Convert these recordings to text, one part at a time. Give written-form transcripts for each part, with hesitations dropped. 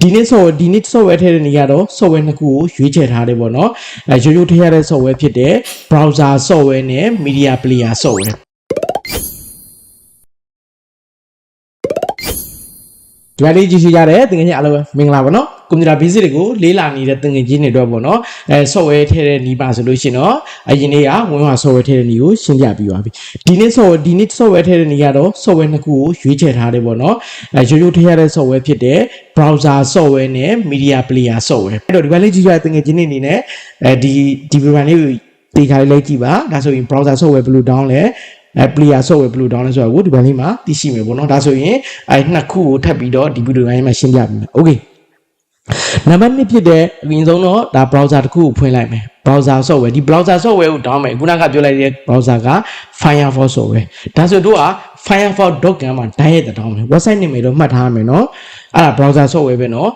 ဒီနေ့ software ထဲနေရတော့ software နှစ်ခုကိုရွေးချယ်ထားတယ်ပေါ့နော်ရိုးရိုးထည့်ရတဲ့ software ဖြစ်တဲ့ browser software နဲ့ media player software ဒီမှာလေးကြည့်ကြရတယ်သင်ငယ်ချင်းအားလုံးမင်္ဂလာပါနော်ကွန်ပျူတာ basic တွေကိုလေးလာနေတဲ့သင်ငယ်ချင်းတွေတော့ပေါ့နော်software ထည့်တဲ့နီးပါဆိုလို့ရှိရင်တော့အရင်နေ့ကဝင်သွား software ထည့်တဲ့နီးကိုရှင်းပြပြီးပါပြီဒီနေ့ software ထည့်တဲ့နီးကတော့ software နှစ်ခုကိုရွေးချယ်ထားတယ်ပေါ့နော်ရိုးရိုးထည့်ရတဲ့ software ဖြစ်တဲ့ browser software နဲ့ media player software အဲ့တော့ဒီမှာလေးကြည့်ရတဲ့သင်ငယ်ချင်းတွေအနေနဲ့ဒီ program လေးကိုတေချာလေးကြည့်ပါဒါဆိုရင် browser software ဘယ်လို down လဲplayer software ဘယ်လို down လဲဆိုတာကိုဒီဘက်လေးမှာသိရှိမယ်ပေါ့နော်ဒါဆိုရင်နှစ်ခုကိုထပ်ပြီးတော့ဒီဗီဒီယိုပိုင်းမှာရှင်းပြပေးမယ် okay နံပါတ်1ဖြစ်တဲ့အရင်ဆုံးတော့ဒါ browser တစ်ခုကိုဖွင့်လိုက်မယ် browser software ဒီ browser software ကို down မယ်ခုနကပြောလိုက်တဲ့ browser က Firefox software ဒါဆိုတို့က firefox.com မှာ direct down မယ် website name တော့မှတ်ထားမယ်နော်အဲ့ဒါ browser software ပဲနော်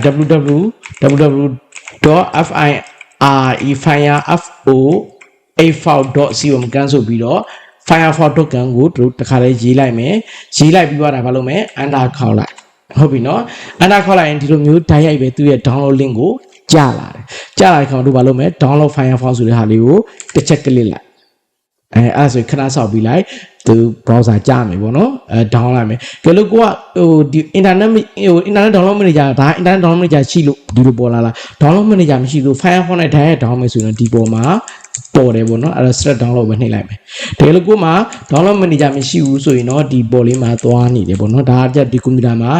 www.firefox.com ကန်ဆိုပြီးတော့ firefox.com ကိုတို့တခါလေးရေးလိုက်မယ်ရေးလိုက်ပြီးတော့ဒါဘာလုပ်မလဲ enter ခေါက်လိုက်ဟုတ်ပြီနော် enter ခေါက်လိုက်ရင်ဒီလိုမျိုး direct ပဲသူရဲ့ download link ကိုကြားလာတယ်ကြားလာတဲ့အခါတို့ဘာလုပ်မလဲ download firefox ဆိုတဲ့ဟာလေးကိုတစ်ချက်ကလစ်လိုက်အဲ့ဒါဆိုခဏဆောက်ပြီးလိုက်သူ browser ကြားမယ်ပေါ့နော်down လိုက်မယ်ကြလို့ကိုကဒီ internet download manager ဒါ internet download manager ရှိလို့ဒီလိုပေါ်လာလား download manager မရှိလို့ firefox နဲ့ direct down မယ်ဆိုရင်ဒီပေါ်မှာပေါ်တယ်ပေါ့နော်အဲ့ဒါ straight download ပဲနှိပ်လိုက်မယ်တကယ်လို့ကိုမှ download manager မရှိဘူးဆိုရင်တော့ဒီပေါ်လေးမှာသွားနေတယ်ပေါ့နော်ဒါကဒီကွန်ပျူတာမှာ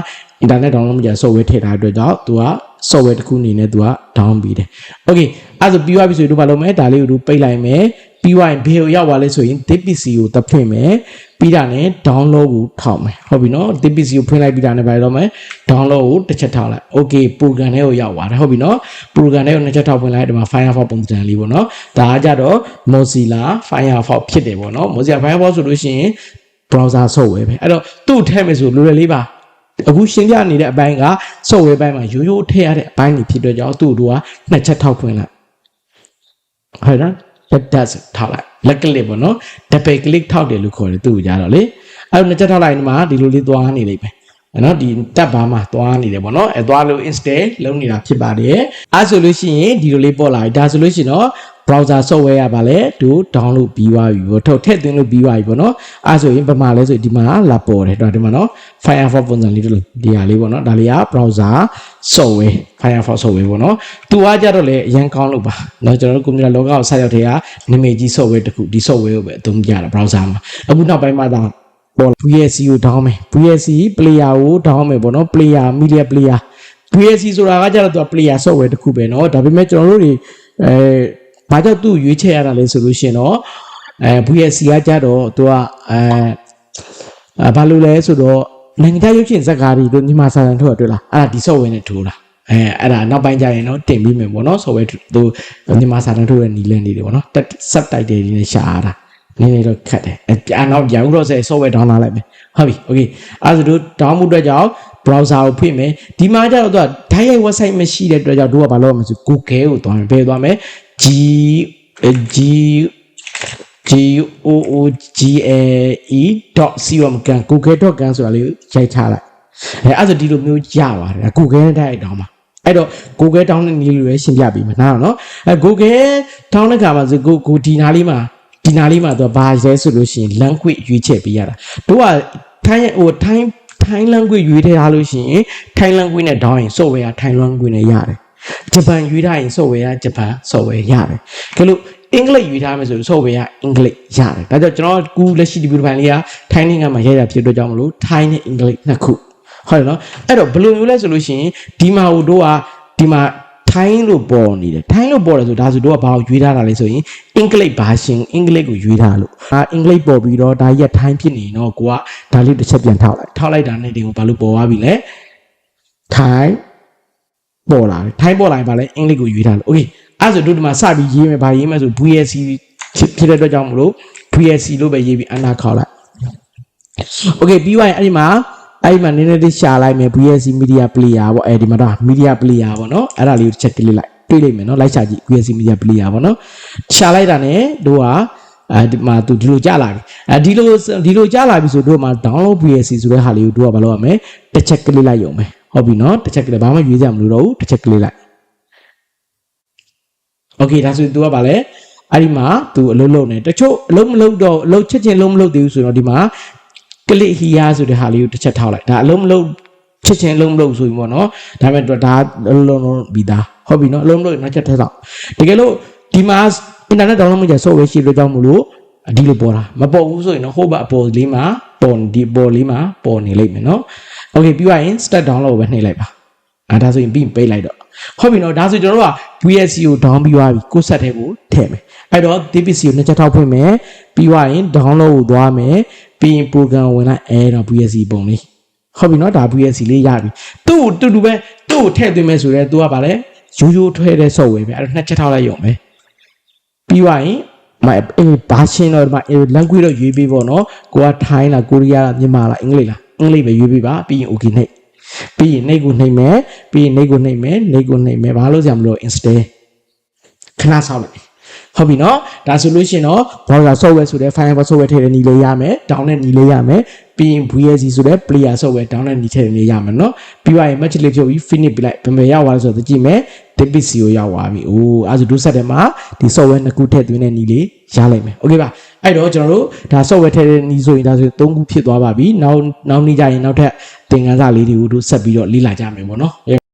internet download manager software ထည့်ထားတဲ့အတွက်ကြောင့်သူက software တစ်ခုအနေနဲ့သူက down ပြီးတယ် okay အဲ့ဒါဆိုပြီးသွားပြီဆိုရင်တို့ဘာလုပ်မလဲဒါလေးကိုတို့ပိတ်လိုက်မယ်ပြီးသွားရင်ဘယ်ကိုရောက်သွားလဲဆိုရင် DPC ကိုတဖွင့်မယ်ပြီးတာနဲ့ download ကိုထောက်မယ်ဟုတ်ပြီနော် DPC ကိုဖွင့်လိုက်ပြီးတာနဲ့ဘာလုပ်မလဲ download ကိုတစ်ချက်ထောက်လိုက် okay program ထဲကိုရောက်သွားတယ်ဟုတ်ပြီနော် program ထဲကိုနှစ်ချက်ထောက်ဖွင့်လိုက်ဒီမှာ Firefox ပုံစံလေးပေါ့နော်ဒါကကြတော့ Mozilla Firefox ဖြစ်တယ်ပေါ့နော် Mozilla Firefox ဆိုလို့ရှိရင် browser software ပဲအဲ့တော့သူ့ထည့်မယ်ဆိုလွယ်လွယ်လေးပါအခုရှင်းပြနေတဲ့အပိုင်းက software ဘက်မှာရိုးရိုးထည့်ရတဲ့အပိုင်းတွေဖြစ်တော့ကြောင့်သူ့တို့ကနှစ်ချက်ထောက်ဖွင့်လိုက်ဟုတ်နော်that's ထောက်လိုက်လက်ကလစ်ပေါ့နော် double click ထောက်တယ်လို့ခေါ်တယ်သူ့ကိုကြတော့လေအဲ့တော့နှစ်ချက်ထောက်လိုက်ဒီမှာဒီလိုလေးသွားနေလိမ့်မယ်နော်ဒီ tab bar မှာသွားနေတယ်ပေါ့နော်သွားလို့ install လုပ်နေတာဖြစ်ပါတယ်အဲ့ဆိုလို့ရှိရင်ဒီလိုလေးပေါ်လာပြီဒါဆိုလို့ရှိရင်တော့ browser software ကပါလေသူ download ပြီးသွားပြီပေါ့ထုတ်ထည့်သွင်းလို့ပြီးသွားပြီပေါ့နော်အဲ့ဆိုရင်ဘာမှလဲဆိုဒီမှာလာပေါ်တယ်ဒီမှာနော် Firefox ပုံစံလေးတို့ဒီဟာလေးပေါ့နော်ဒါလေးက browser software Firefox software ပေါ့နော်သူကကြတော့လေအရင်ကောင်းလို့ပါเนาะကျွန်တော်တို့ကွန်ပျူတာလောကကိုဆက်ရောက်တဲ့ကနာမည်ကြီး software တခုဒီ software ကိုပဲအသုံးပြတာ browser မှာအခုနောက်ပိုင်းမှာဒါပေါ် VLC ကို down မယ် VLC player ကို down မယ်ပေါ့နော် player media player VLC ဆိုတာကကြတော့သူက player software တခုပဲเนาะဒါပေမဲ့ကျွန်တော်တို့တွေဘာကြောင့်သူ့ရွေးချယ်ရတာလဲဆိုလို့ရှိရင်တော့VLC ကကြတော့သူကဘာလို့လဲဆိုတော့နိုင်ငံခြားရုပ်ရှင်ဇာတ်ကားတွေတို့ညီမစာတန်ထုတ်ရတွေ့လားအဲ့ဒါဒီ software နဲ့ထိုးတာအဲ့ဒါနောက်ပိုင်းကျရင်တော့တင်ပြီးမယ်ပေါ့နော် software သူညီမစာတန်ထုတ်ရနီလန်းနေတယ်ပေါ့နော် subtitle တွေနဲ့ရှာရတာနည်းနည်းတော့ခက်တယ်နောက်ရအောင်တော့ software down လာလိုက်မယ်ဟုတ်ပြီ okay အဲ့ဒါဆိုတို့ down မှုအတွက်ကြောင့် browser ကိုဖွင့်မယ်ဒီမှာကျတော့သူက direct website မရှိတဲ့အတွက်ကြောင့်တို့ကဘာလုပ်ရမလဲဆို Google ကိုသွားမယ်ဘယ်သွားမလဲgoogle.com ကန် google.com ဆိုတာလေးရိုက်ထားလိုက်အဲ့ဆိုဒီလိုမျိုးရပါတယ် Google နဲ့တိုက်တောင်းပါအဲ့တော့ Google တောင်းတဲ့နည်းလေးပဲရှင်းပြပေးမယ်နားနော်Google တောင်းတဲ့ခါမှာဆိုကိုဒီနားလေးမှာသူကဘာလဲဆိုလို့ရှိရင် language ရွေးချယ်ပေးရတာတို့ကထိုင်း language ရွေးထည့်ထားလို့ရှိရင်ထိုင်း language နဲ့တောင်းရင် software ကထိုင်း language နဲ့ရတယ်ဂျပန်ရွေးထားရင် software ကဂျပန် software ရတယ်ကဲလို့အင်္ဂလိပ်ရွေးထားမယ်ဆို software ကအင်္ဂလိပ်ရတယ်ဒါကြောင့်ကျွန်တော်ကူလက်ရှိဒီဗီဒီယိုပိုင်းလေးကထိုင်းနိုင်ငံမှာရိုက်တာဖြစ်တော့ကြောင့်မလို့ထိုင်းနဲ့အင်္ဂလိပ်နှစ်ခုဟုတ်တယ်နော်အဲ့တော့ဘယ်လိုမျိုးလဲဆိုလို့ရှိရင်ဒီမှာတို့ကဒီမှာထိုင်းလို့ပေါ်နေတယ်ထိုင်းလို့ပေါ်တယ်ဆိုဒါဆိုတို့ကဘာကိုရွေးထားတာလဲဆိုရင်အင်္ဂလိပ်ဘာရှင်အင်္ဂလိပ်ကိုရွေးထားလို့အင်္ဂလိပ်ပေါ်ပြီးတော့ဒါရက်ထိုင်းဖြစ်နေတော့ကိုကဒါလေးတစ်ချက်ပြန်ထောက်လိုက်တာနဲ့ဒီကိုဘာလို့ပေါ်သွားပြီလဲထိုင်းပေါ်လာတယ်ထိုင်းပေါ်လာရင်ဗာလဲအင်္ဂလိပ်ကိုရွေးထားလို့โอเคအဲ့ဆိုတို့ဒီမှာစပြီးရေးမယ်ဗာရေးမယ်ဆို VLC ဖြစ်တဲ့အတွက်ကြောင့်မလို့ VLC လို့ပဲရေးပြီးအနာခေါက်လိုက်โอเคပြီးသွားရင်အဲ့ဒီမှာနည်းနည်းလေးရှာလိုက်မယ် VLC media player ပေါ့ဒီမှာတော့ media player ပေါ့နော်အဲ့ဒါလေးကိုချက်ကလစ်လိုက်တွေ့လိမ့်မယ်နော်လိုက်ရှာကြည့် VLC media player ပေါ့နော်ရှာလိုက်တာ ਨੇ တို့ကဒီမှာသူဒီလိုကြလာပြီဒီလိုကြလာပြီဆိုတို့မှာ download VLC ဆိုတဲ့ဟာလေးကိုတို့ကဘာလုပ်ရမလဲတစ်ချက်ကလစ်လိုက်ရုံပဲ ဟုတ်ပြီနော်တစ်ချက်ကလေးဘာမှရွေးကြမလို့တော့ဘူးတစ်ချက်ကလေးလိုက် okay ဒါဆိုရင် तू ကဗာလဲအဲ့ဒီမှာ तू အလုံးလုံးနေတချို့အလုံးမလုံးတော့အလုံးချက်ချင်းလုံးမလုံးသေးဘူးဆိုတော့ဒီမှာကလစ်ဟီယာဆိုတဲ့ဟာလေးကိုတစ်ချက်ထောက်လိုက်ဒါအလုံးမလုံးချက်ချင်းလုံးမလုံးဆိုရင်ပေါ့နော်ဒါပေမဲ့ဒါအလုံးလုံးပြီးသားဟုတ်ပြီနော်အလုံးမလုံးနောက်ချက်ထပ်တော့တကယ်လို့ဒီမှာ internet download လုပ်ကြ software ရှိလို့ကြောင့်မလို့ဒီလိုပေါ်တာမပေါ်ဘူးဆိုရင်တော့ဟိုဘအပေါ်လေးမှာပေါ်ဒီပေါ်လေးမှာပေါ်နေလိမ့်မယ်နော် okay ပြီးသွားရင် start download ကိုပဲနှိပ်လိုက်ပါဒါဆိုရင်ပြီးပေးလိုက်တော့ဟုတ်ပြီနော်ဒါဆိုကျွန်တော်တို့က VSC ကို down ပြီးသွားပြီကိုဆက်ထဲကိုထည့်မယ်အဲ့တော့ DPC ကိုနှစ်ချက်ထောက်ဖွင့်မယ်ပြီးသွားရင် download ကိုသွားမယ်ပြီးရင် program ဝင်လိုက်အဲ့တော့ VSC ပုံလေးဟုတ်ပြီနော်ဒါ VSC လေးရပြီသူ့တူတူပဲသူ့ကိုထည့်သွင်းမယ်ဆိုတော့ तू ကဗာလဲရိုးရိုးထွဲတဲ့ software ပဲအဲ့တော့နှစ်ချက်ထောက်လိုက်ရုံပဲပြီးသွားရင်ဘာရှင်းတော့ဒီမှာ language တော့ရွေးပေးပေါ့နော်ကိုကထိုင်းလားကိုရီးယားလားမြန်မာလားအင်္ဂလိပ်လားအင်္ဂလိပ်ပဲရွေးပေးပါပြီးရင် okay နှိပ်ပြီးရင်နှိပ်ကိုနှိပ်မယ်ပြီးရင်နှိပ်ကိုနှိပ်မယ်နှိပ်ကိုနှိပ်မယ်ဘာလို့ဆရာမလို့ install ခဏဆောက်လိုက်ဟုတ်ပြီနော်ဒါဆိုလို့ရှိရင်တော့ browser software ဆိုတဲ့ Firefox software ထည့်တဲ့နည်းလေးရမယ် down တဲ့နည်းလေးရမယ်ပြီးရင် VSC ဆိုတဲ့ player software down တဲ့နည်းထည့်တဲ့နည်းရမယ်နော်ပြီးသွားရင် match လေးဖြုတ်ပြီး finish ပြလိုက်ဘယ်မှာရောက်သွားလဲဆိုတော့ကြည့်မယ် DPC ကိုရောက်သွားပြီ။အိုးအဲ့ဒါဒုဆက်တယ်မှာဒီ software နှစ်ခုထည့်သွင်းတဲ့နည်းလေးရလိုက်မယ်။ Okay ပါ။အဲ့တော့ကျွန်တော်တို့ဒါ software ထည့်တဲ့နည်းဆိုရင်ဒါဆို3ခုဖြစ်သွားပါပြီ။နောက်နေ့ကျရင်နောက်ထပ်သင်ခန်းစာလေးတွေကိုတို့ဆက်ပြီးတော့လေ့လာကြမယ်ပေါ့နော်။